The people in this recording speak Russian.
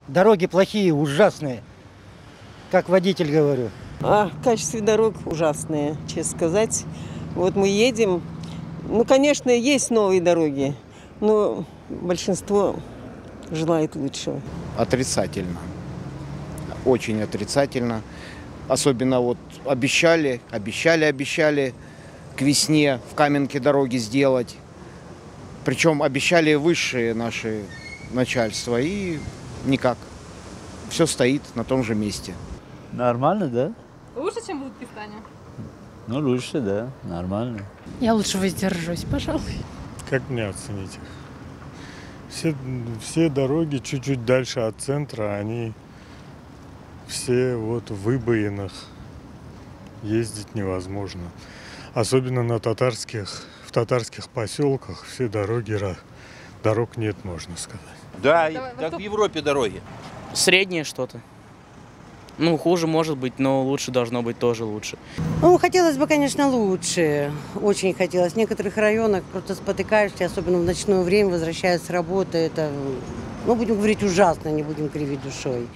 Дороги плохие, ужасные. Как водитель говорю. Качество дорог ужасное, честно сказать. Вот мы едем. Ну, конечно, есть новые дороги, но большинство желает лучшего. Отрицательно. Очень отрицательно. Особенно вот обещали к весне в Каменке дороги сделать. Причем обещали высшие наши начальства, и никак. Все стоит на том же месте. Нормально, да? Лучше, чем в Узбекистане? Ну, лучше, да, нормально. Я лучше воздержусь, пожалуй. Как мне оценить? Все дороги чуть-чуть дальше от центра, они все вот в выбоинах. Ездить невозможно. Особенно в татарских поселках все дороги, дорог нет, можно сказать. Да, как в Европе дороги. Среднее что-то. Ну, хуже может быть, но лучше должно быть тоже лучше. Ну, хотелось бы, конечно, лучше. Очень хотелось. В некоторых районах просто спотыкаешься, особенно в ночное время, возвращаясь с работы. Это, ну, будем говорить, ужасно, не будем кривить душой.